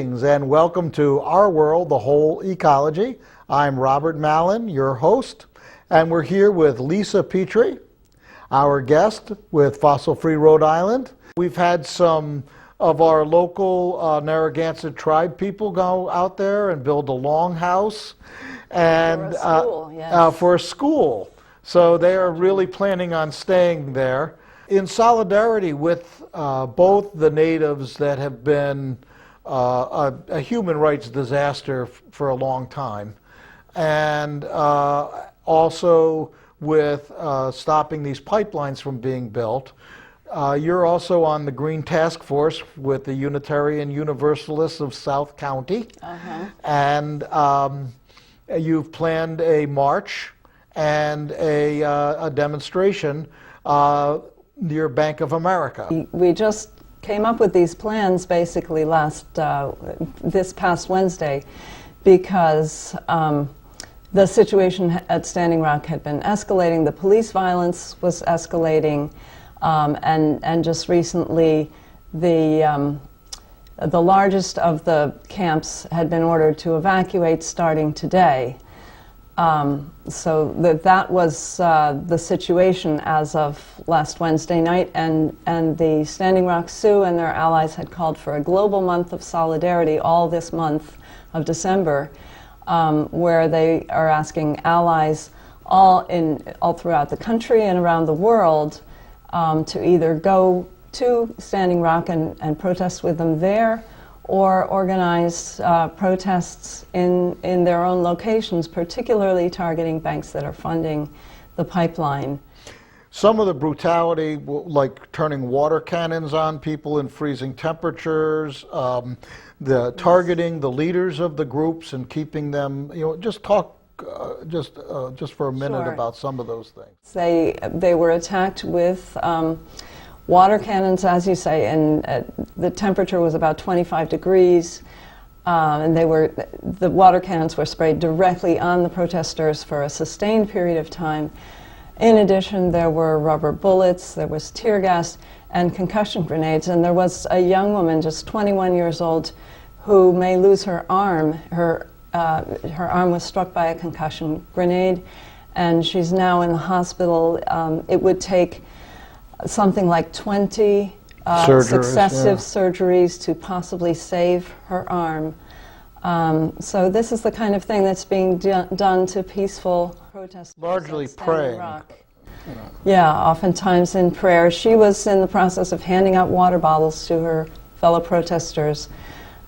Greetings and welcome to Our World, the Whole Ecology. I'm Robert Mallon, your host, and we're here with Lisa Petrie, our guest with Fossil Free Rhode Island. We've had some of our local Narragansett tribe people go out there and build a longhouse and for a school. So they are really planning on staying there in solidarity with both the natives that have been a human rights disaster for a long time, and also with stopping these pipelines from being built. You're also on the Green Task Force with the Unitarian Universalists of South County, and you've planned a march and a demonstration near Bank of America. We just came up with these plans basically this past Wednesday because the situation at Standing Rock had been escalating, the police violence was escalating, and just recently the largest of the camps had been ordered to evacuate starting today. So that was the situation as of last Wednesday night, and the Standing Rock Sioux and their allies had called for a global month of solidarity all this month of December, where they are asking allies all throughout the country and around the world to either go to Standing Rock and protest with them there, or organize protests in their own locations, particularly targeting banks that are funding the pipeline. Some of the brutality, like turning water cannons on people in freezing temperatures, the targeting the leaders of the groups and keeping them, just talk just for a minute about some of those things. They were attacked with water cannons, as you say, and the temperature was about 25 degrees, and the water cannons were sprayed directly on the protesters for a sustained period of time. In addition, there were rubber bullets, there was tear gas, and concussion grenades, and there was a young woman, just 21 years old, who may lose her arm. Her arm was struck by a concussion grenade, and she's now in the hospital. It would take something like 20 successive surgeries to possibly save her arm. So this is the kind of thing that's being done to peaceful protesters. Largely praying. Yeah, oftentimes in prayer. She was in the process of handing out water bottles to her fellow protesters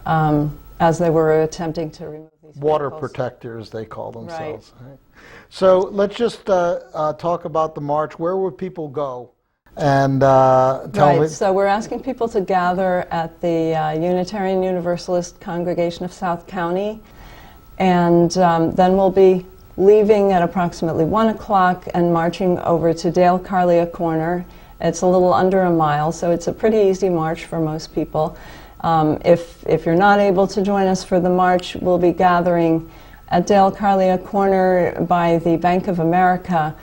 as they were attempting to remove these water vehicles. Protectors, they call themselves. Right. So let's just talk about the march. Where would people go? And tell me. So we're asking people to gather at the Unitarian Universalist Congregation of South County, and then we'll be leaving at approximately 1 o'clock and marching over to Dale Carlia Corner. It's a little under a mile, so it's a pretty easy march for most people. If you're not able to join us for the march, we'll be gathering at Dale Carlia Corner by the Bank of America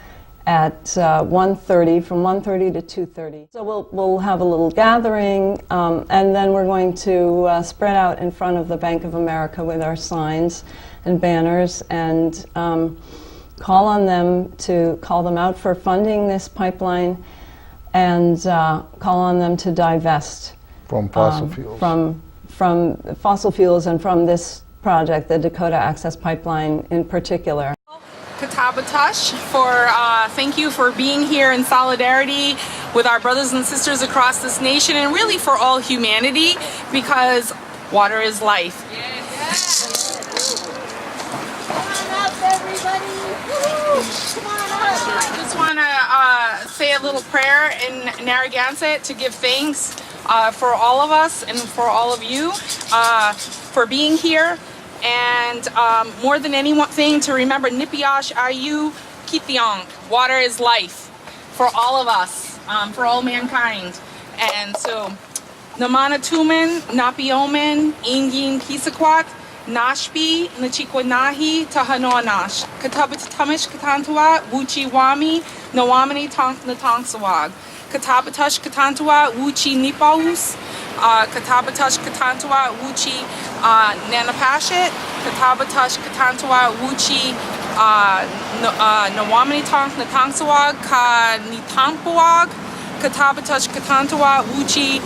at 1:30, from 1:30 to 2:30. So we'll have a little gathering, and then we're going to spread out in front of the Bank of America with our signs and banners and call on them to call them out for funding this pipeline, and call on them to divest from fossil fuels. From fossil fuels and from this project, the Dakota Access Pipeline in particular. Katabatash, thank you for being here in solidarity with our brothers and sisters across this nation, and really for all humanity, because water is life. Come on up, everybody! Come on up! I just want to say a little prayer in Narragansett to give thanks for all of us and for all of you for being here. And more than anything, to remember Nipiash Ayu Kithiong. Water is life for all of us, for all mankind. And so, Namana Tumen, Napiomen, Ingin Pisakwat, Nashpi, Nachikwanahi, Tahanoanash, Katabitamish Katantua, Wuchi Wami, Nawamani Tonk Natangsawag, Katabatash Katantua, Wuchi Nipaus, Katabatash Katantua Wuchi Nanapashit, Katabatash Katantua Wuchi Nawamanitong Natangsawag Ka Nitampuag, Katabatash Katantua Wuchi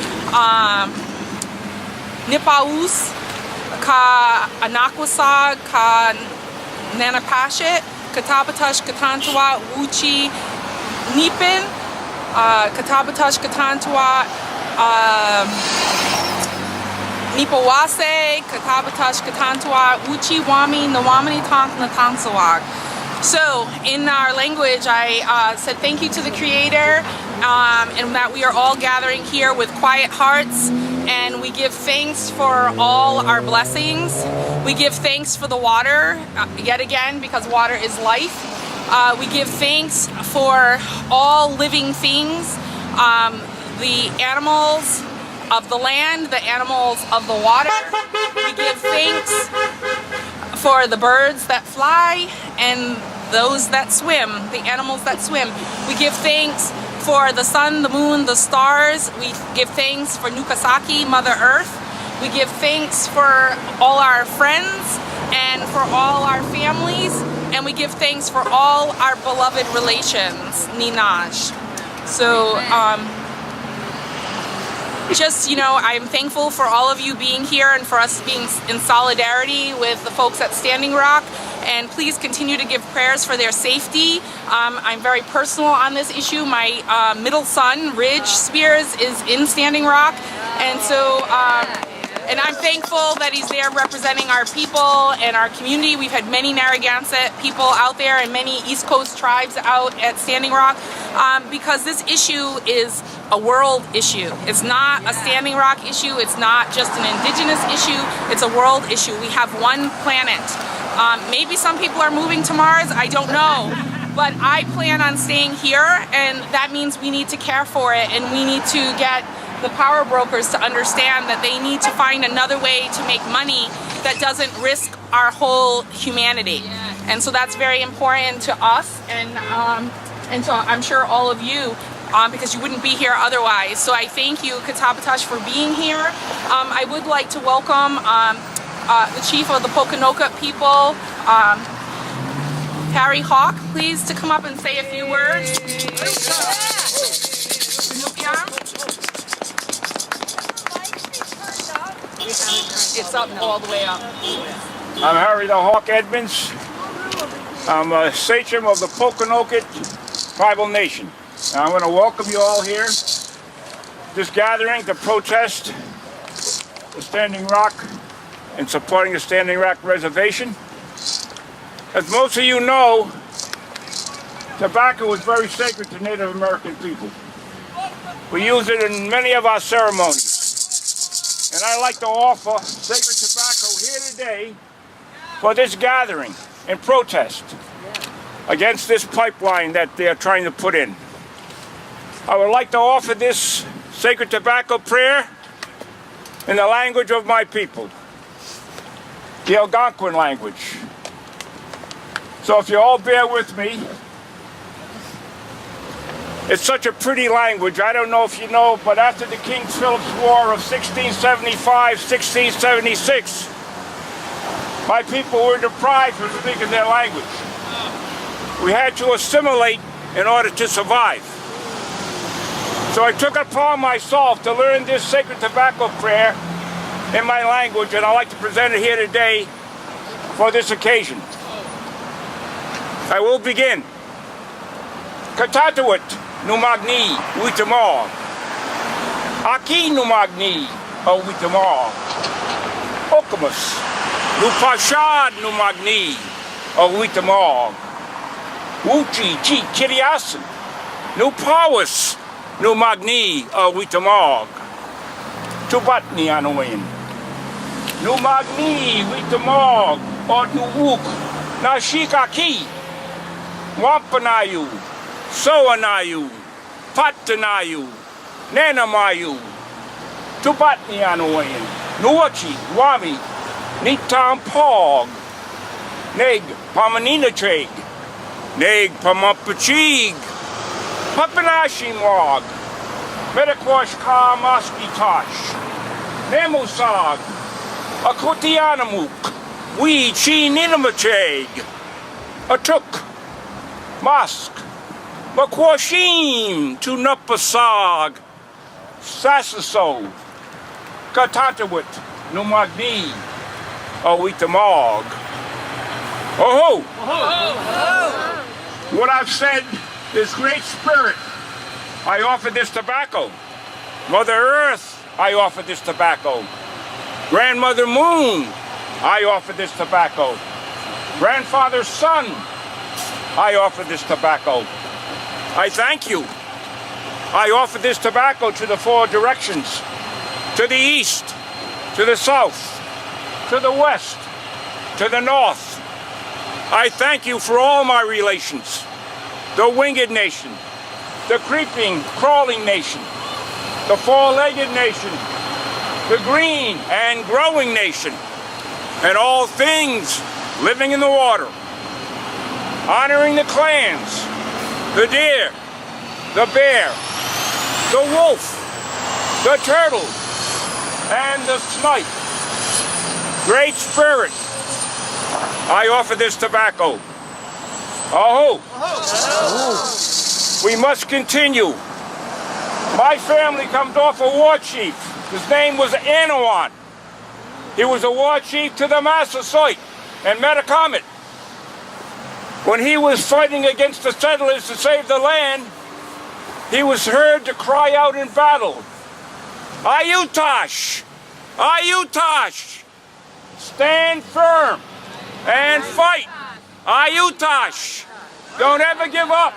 Nipaus Ka Anakwasag Ka Nanapashit, Katabatash Katantua Wuchi Nipin, Katabatash Katantua Nipawase, Katabatash Katantua Wuchi Wami Nawamani Tonk Natangsawag. So in our language, I said thank you to the Creator, and that we are all gathering here with quiet hearts, and we give thanks for all our blessings. We give thanks for the water, yet again, because water is life. We give thanks for all living things, the animals of the land, the animals of the water. We give thanks for the birds that fly and those that swim, the animals that swim. We give thanks for the sun, the moon, the stars. We give thanks for Nukasaki, Mother Earth. We give thanks for all our friends and for all our families. And we give thanks for all our beloved relations, Ninaj. So, just, you know, I'm thankful for all of you being here and for us being in solidarity with the folks at Standing Rock. And please continue to give prayers for their safety. I'm very personal on this issue. My middle son, Ridge Spears, is in Standing Rock. And so, and I'm thankful that he's there representing our people and our community. We've had many Narragansett people out there and many East Coast tribes out at Standing Rock, because this issue is a world issue. It's not a Standing Rock issue. It's not just an indigenous issue. It's a world issue. We have one planet. Maybe some people are moving to Mars. I don't know. But I plan on staying here, and that means we need to care for it, and we need to get the power brokers to understand that they need to find another way to make money that doesn't risk our whole humanity. And so that's very important to us, and so I'm sure all of you, because you wouldn't be here otherwise. So I thank you, Katabatash, for being here. I would like to welcome the chief of the Pokanoket people, Harry Hawk, please, to come up and say a few words. It's up all the way up. I'm Harry the Hawk Edmonds. I'm a sachem of the Pokanoket Tribal Nation. And I want to welcome you all here. This gathering to protest the Standing Rock and supporting the Standing Rock Reservation. As most of you know, tobacco is very sacred to Native American people. We use it in many of our ceremonies. And I'd like to offer sacred tobacco here today for this gathering in protest against this pipeline that they're trying to put in. I would like to offer this sacred tobacco prayer in the language of my people, the Algonquin language. So if you all bear with me, it's such a pretty language. I don't know if you know, but after the King Philip's War of 1675-1676, my people were deprived from speaking their language. We had to assimilate in order to survive. So I took it upon myself to learn this sacred tobacco prayer in my language, and I'd like to present it here today for this occasion. I will begin. Katatuit numagni witamor. Aki numagni o witamor. Okamus. Lupashad numagni o witamor. Wuchi chi chiriasan. Nupawas numagni o witamor. Tubatni anoin. Numagni witamor o nuwuk. Nashikaki. Wampanayu, Soanayu, Patanayu, Nanamayu, Tubatnianoyan, Nuachi, Wami, Nitam Pog, Neg Pamaninatreg, Neg Pamampachig, Papanashimwag, Medakwash Ka Maskitosh, Nemusag, Akutianamuk, We Chi Ninamacheg, Atuk, Mask, Makwashim, Tunupasag, Sasaso, Katatawit, Numagni, Owitamog. Oh ho! What I've said, this great spirit, I offer this tobacco. Mother Earth, I offer this tobacco. Grandmother Moon, I offer this tobacco. Grandfather Sun, I offer this tobacco. I thank you. I offer this tobacco to the four directions, to the east, to the south, to the west, to the north. I thank you for all my relations, the winged nation, the creeping, crawling nation, the four-legged nation, the green and growing nation, and all things living in the water, honoring the clans, the deer, the bear, the wolf, the turtle, and the snipe. Great Spirit, I offer this tobacco. Oh, we must continue. My family comes off a war chief. His name was Anawan. He was a war chief to the Massasoit and Metacomet. When he was fighting against the settlers to save the land, he was heard to cry out in battle, Ayutash! Ayutash! Stand firm and fight! Ayutash! Don't ever give up.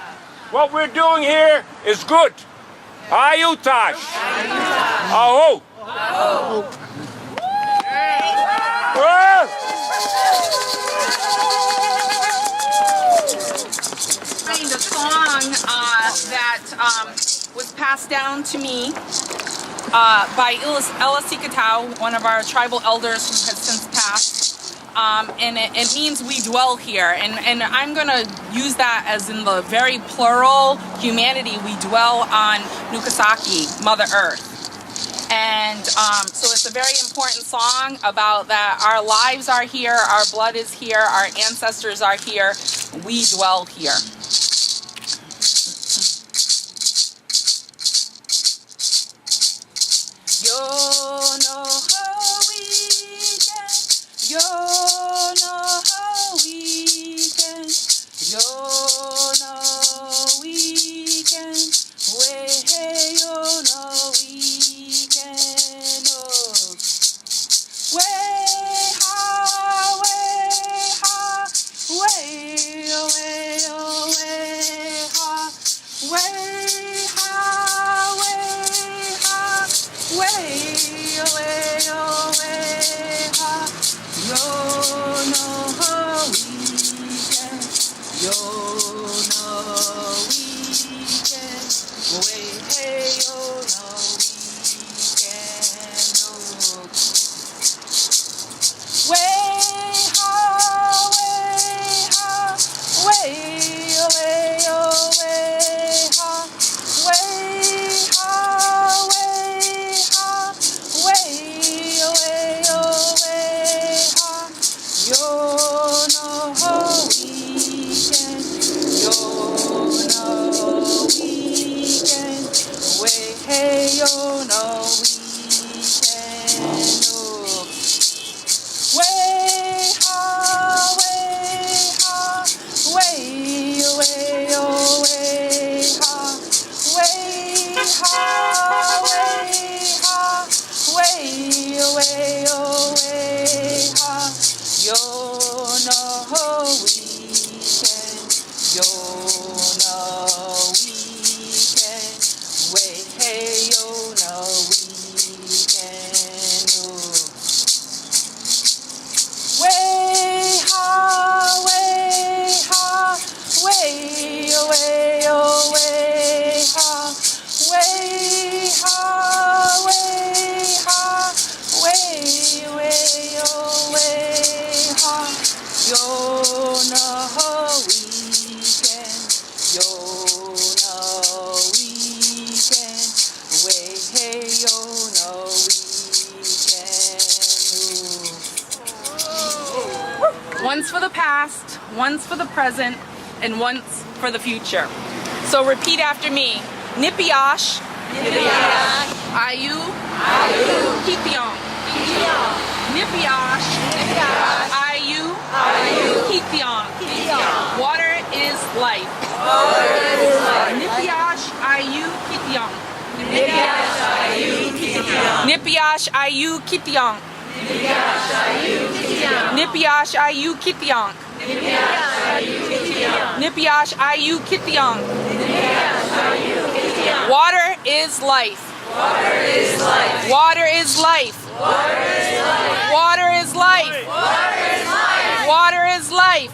What we're doing here is good. Ayutash! Aho! The song that was passed down to me by Ella Sikatau, one of our tribal elders who has since passed. And it means we dwell here. And I'm going to use that as in the very plural humanity. We dwell on Nukasaki, Mother Earth. And so it's a very important song about that our lives are here, our blood is here, our ancestors are here, we dwell here. Once for the past, once for the present, and once for the future. So repeat after me. Nipiash, Ayu, Kithiong. Nipiash, Ayu, Kithiong. Water is life. Nipiash, Ayu, Kithiong. Nipiash, Ayu, Kithiong. Nipiash, Ayu, Kithiong. Nipiash, Ayu, Kithiong. Water is life. Water is life. Water is life. Water is life. Water is life.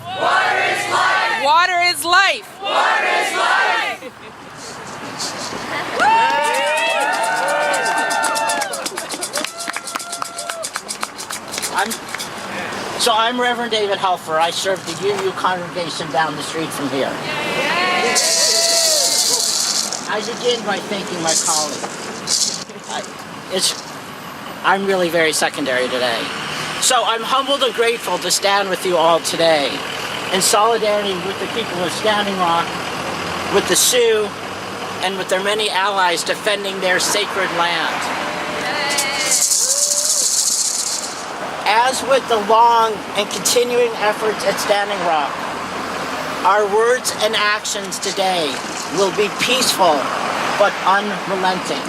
Water is life. I'm Reverend David Helfer. I serve the UU congregation down the street from here. I begin by thanking my colleagues. I'm really very secondary today. So I'm humbled and grateful to stand with you all today in solidarity with the people of Standing Rock, with the Sioux, and with their many allies defending their sacred land. As with the long and continuing efforts at Standing Rock, our words and actions today will be peaceful but unrelenting.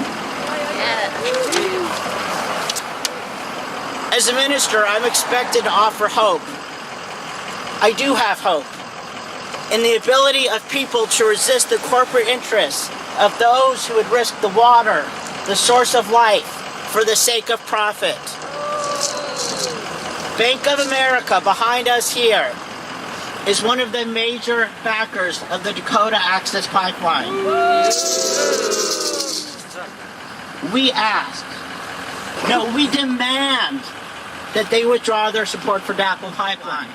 As a minister, I'm expected to offer hope. I do have hope in the ability of people to resist the corporate interests of those who would risk the water, the source of life, for the sake of profit. Bank of America, behind us here, is one of the major backers of the Dakota Access Pipeline. We ask, no, we demand that they withdraw their support for DAPL Pipeline.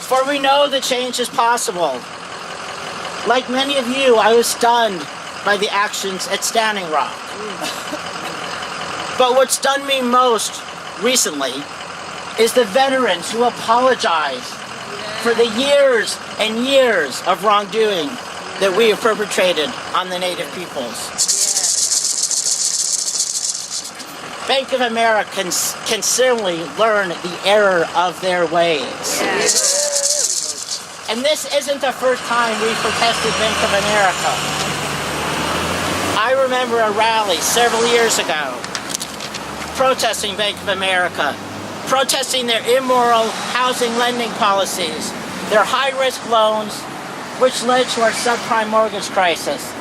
For we know that change is possible. Like many of you, I was stunned by the actions at Standing Rock. But what stunned me most recently is the veterans who apologize for the years and years of wrongdoing that we have perpetrated on the Native peoples. Bank of America can certainly learn the error of their ways. And this isn't the first time we've protested Bank of America. I remember a rally several years ago protesting Bank of America, protesting their immoral housing lending policies, their high-risk loans, which led to our subprime mortgage crisis,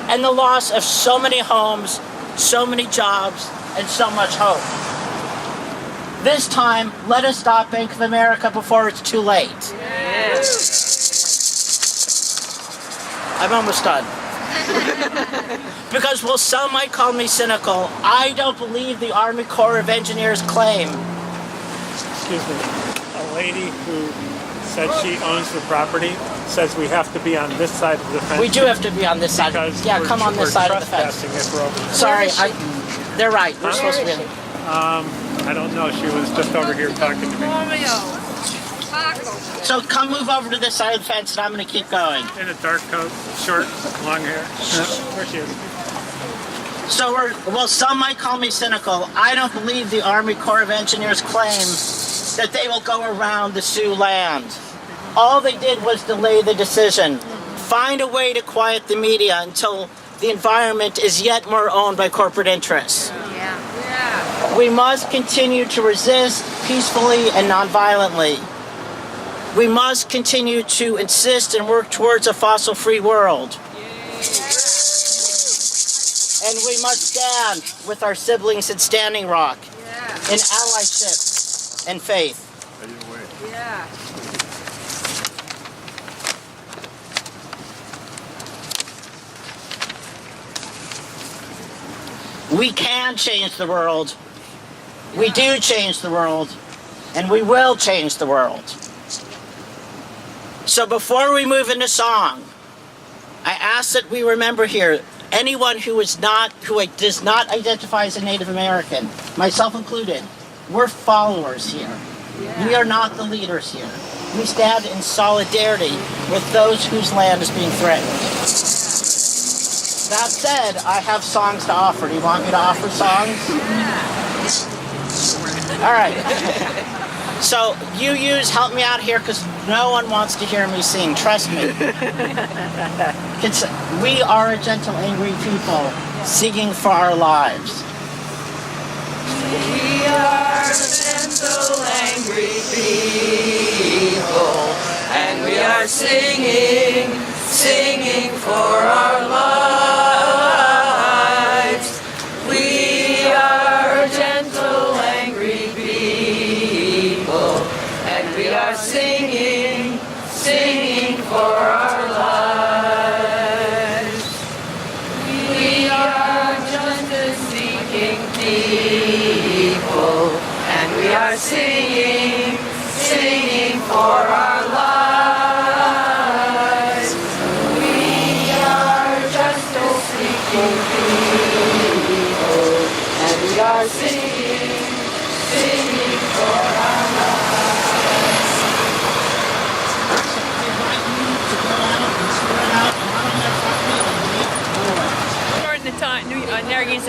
and the loss of so many homes, so many jobs, and so much hope. This time, let us stop Bank of America before it's too late. I'm almost done. Because while some might call me cynical, I don't believe the Army Corps of Engineers claim. Excuse me. A lady who said she owns the property says we have to be on this side of the fence. We do have to be on this side. Yeah, come on this side of the fence. If we're over. Sorry, they're right. We're supposed to be. I don't know. She was just over here talking to me. So come move over to this side of the fence, and I'm going to keep going. In a dark coat, short, long hair. Where she is. So well, some might call me cynical. I don't believe the Army Corps of Engineers claim that they will go around the Sioux land. All they did was delay the decision. Find a way to quiet the media until the environment is yet more owned by corporate interests. We must continue to resist peacefully and nonviolently. We must continue to insist and work towards a fossil-free world. And we must stand with our siblings at Standing Rock in allyship and faith. We can change the world. We do change the world. And we will change the world. So before we move into song, I ask that we remember here anyone who does not identify as a Native American, myself included, we're followers here. We are not the leaders here. We stand in solidarity with those whose land is being threatened. That said, I have songs to offer. Do you want me to offer songs? All right. So help me out here because no one wants to hear me sing. Trust me. We are a gentle, angry people singing for our lives. We are gentle, angry people, and we are singing for our lives. We are gentle, angry people, and we are singing for our lives. We are justice seeking people, and we are singing for our lives. We are justice seeking people, and we are singing for our lives.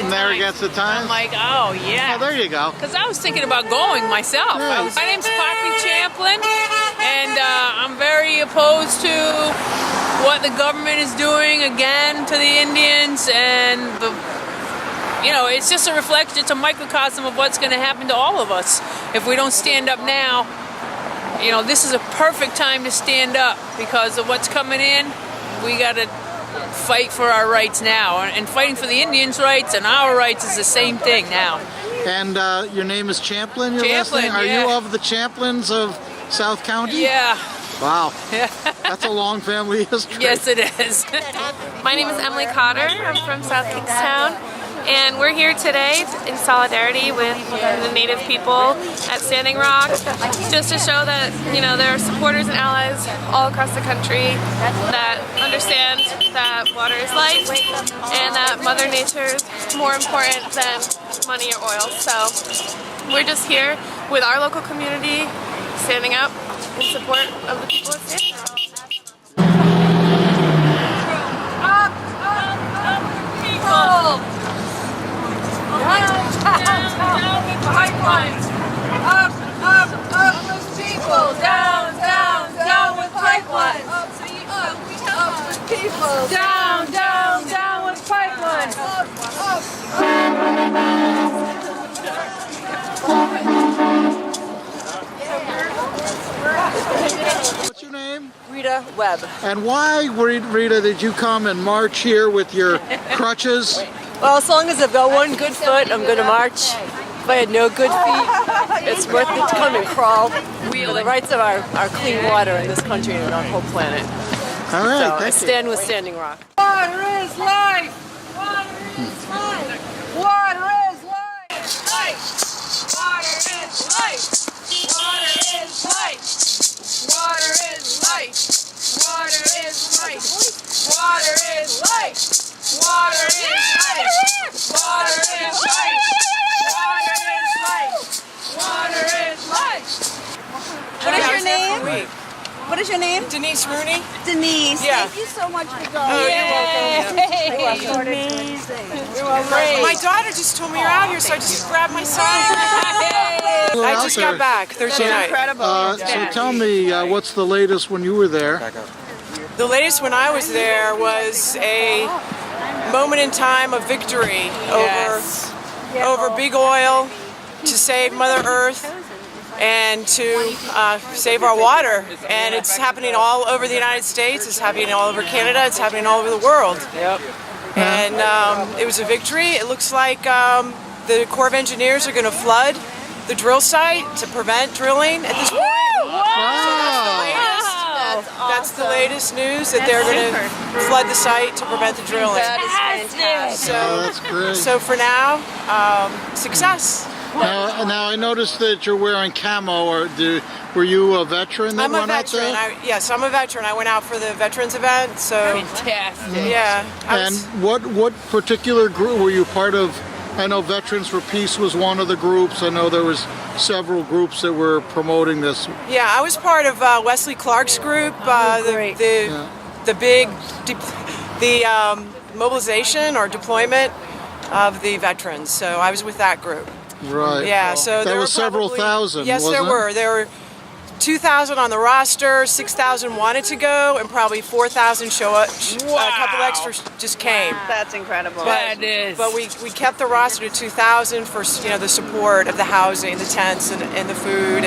Narragansett Times? I'm like, oh yeah. Oh, there you go. Because I was thinking about going myself. Yeah. My name's Poppy Champlin, and I'm very opposed to what the government is doing again to the Indians, and it's just a reflection, it's a microcosm of what's going to happen to all of us if we don't stand up now. This is a perfect time to stand up because of what's coming in. We got to fight for our rights now, and fighting for the Indians' rights and our rights is the same thing now. And your name is Champlin, your Champlin, last name? Are yeah. you of the Champlins of South County? Yeah. Wow. That's a long family history. Yes, it is. My name is Emily Cotter. I'm from South Kingstown, and we're here today in solidarity with the Native people at Standing Rock, just to show that there are supporters and allies all across the country that understand that water is life and that Mother Nature is more important than money or oil. So we're just here with our local community, standing up in support of the people of Standing Rock. Up, people! Down with pipelines! Up with people! Down with pipelines! Up with people! Down with pipelines! What's your name? Rita Webb. And why, Rita, did you come and march here with your crutches? Well, as long as I've got one good foot, I'm going to march. If I had no good feet, it's worth it to come and crawl for the rights of our clean water in this country and our whole planet. All right, So I thank you. stand with Standing Rock. Water is life! Water is life! Water is life! Water is life! Water is life! Water is life! Water is life! Water is life! Water is life! Water is life! Water is life! What is your name? What is your name? Denise Rooney? Denise. Yeah. Thank you so much for going. Oh, you're welcome. Amazing. My daughter just told me you're out here, so I just grabbed my son. I just got back Thursday night. So tell me, what's the latest when you were there? The latest when I was there was a moment in time of victory over big oil to save Mother Earth and to save our water. And it's happening all over the United States, it's happening all over Canada, it's happening all over the world. Yep. And it was a victory. It looks like the Corps of Engineers are going to flood the drill site to prevent drilling at this point. That's the latest news, that they're going to flood the site to prevent the drilling. That is fantastic. That's great. So for now, success. Now I noticed that you're wearing camo. Were you a veteran that I'm a went out veteran. there? Yes, I'm a veteran. I went out for the veterans event. So Fantastic. yeah. And what particular group were you part of? I know Veterans for Peace was one of the groups. I know there was several groups that were promoting this. Yeah, I was part of Wesley Clark's group, the big mobilization or deployment of the veterans. So I was with that group. Right. Yeah, so there were was several thousand. Yes, wasn't there were. There were 2,000 on the roster, 6,000 wanted to go, and probably 4,000 show up. Wow. A couple extras just came. That's incredible. That is. But we kept the roster to 2,000 for the support of the housing, the tents, and the food.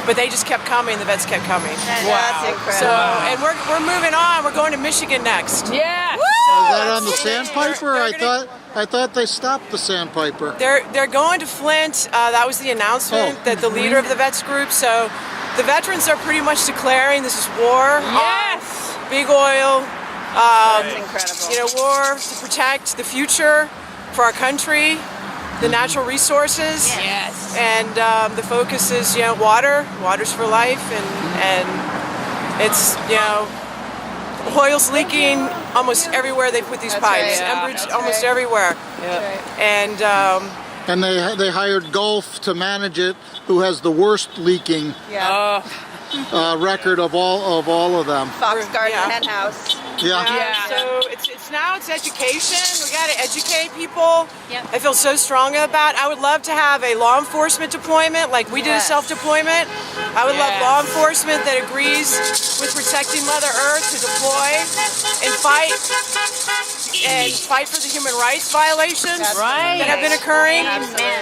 But they just kept coming. The vets kept coming. That's incredible. So and we're moving on. We're going to Michigan next. Yeah. Is that on the Sandpiper? I thought they stopped the Sandpiper. They're going to Flint. That was the announcement that the leader of the vets group. So the veterans are pretty much declaring this is war. Yes. Big oil. That's incredible. War to protect the future for our country, the natural resources. Yes. And the focus is water. Water's for life, and it's oil's leaking almost everywhere they put these pipes. Right. Enbridge almost everywhere. Yeah. And they hired Gulf to manage it, who has the worst leaking record of all of them. Fox Garden Hen House. Yeah. So it's education. We got to educate people. Yep. I feel so strong about it. I would love to have a law enforcement deployment, like we did a self-deployment. I would love law enforcement that agrees with protecting Mother Earth to deploy and fight for the human rights violations that have been occurring.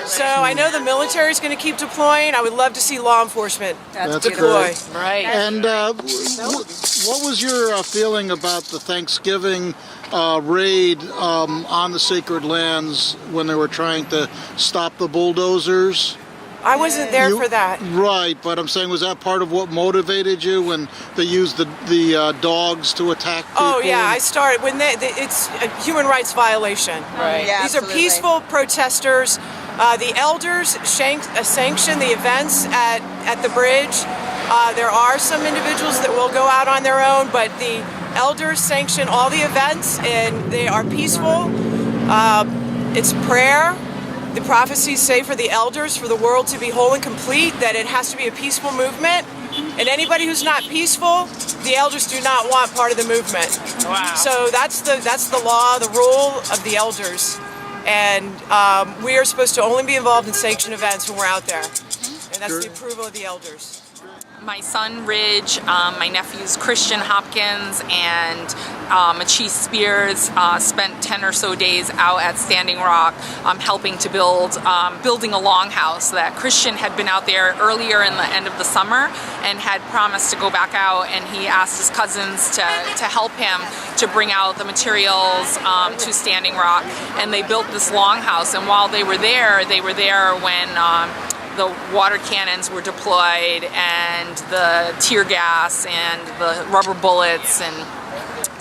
So I know the military is going to keep deploying. I would love to see law enforcement deploy. Right. And what was your feeling about the Thanksgiving raid on the sacred lands when they were trying to stop the bulldozers? I wasn't there for that. Right, but I'm saying, was that part of what motivated you when they used the dogs to attack people? Oh yeah, I started when it's a human rights violation. Right. Yeah, These absolutely. are peaceful protesters. The elders sanction the events at the bridge. There are some individuals that will go out on their own, but the elders sanction all the events, and they are peaceful. It's prayer. The prophecies say for the elders, for the world to be whole and complete, that it has to be a peaceful movement. And anybody who's not peaceful, the elders do not want part of the movement. Wow. So that's the law, the rule of the elders. And we are supposed to only be involved in sanctioned events when we're out there. And that's the approval of the elders. My son Ridge, my nephews Christian Hopkins and Machise Spears spent 10 or so days out at Standing Rock helping to building a longhouse that Christian had been out there earlier in the end of the summer and had promised to go back out, and he asked his cousins to help him to bring out the materials to Standing Rock, and they built this longhouse. And while they were there when the water cannons were deployed and the tear gas and the rubber bullets and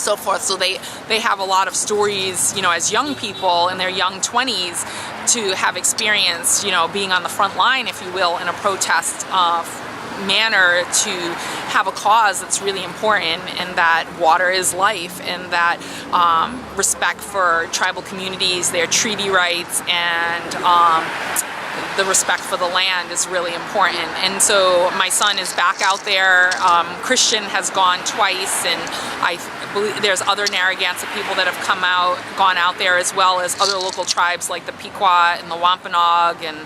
so forth. So they have a lot of stories, as young people in their young 20s to have experienced, being on the front line, if you will, in a protest manner, to have a cause that's really important, and that water is life, and that respect for tribal communities, their treaty rights, and the respect for the land is really important. And so my son is back out there. Christian has gone twice, and I believe there's other Narragansett people that have gone out there, as well as other local tribes like the Pequot and the Wampanoag and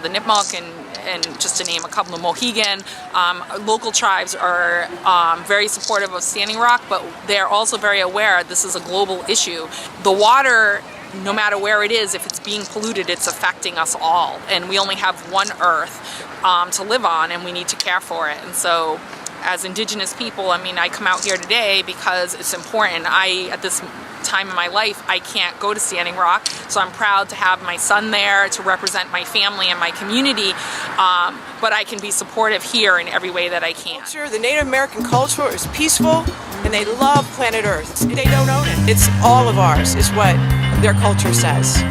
the Nipmuc, and just to name a couple, of Mohegan. Local tribes are very supportive of Standing Rock, but they're also very aware this is a global issue. The water, no matter where it is, if it's being polluted, it's affecting us all. And we only have one earth to live on, and we need to care for it. And so as Indigenous people, I come out here today because it's important. At this time in my life, I can't go to Standing Rock, so I'm proud to have my son there to represent my family and my community, but I can be supportive here in every way that I can. The Native American culture is peaceful, and they love planet Earth. They don't own it. It's all of ours, is what their culture says.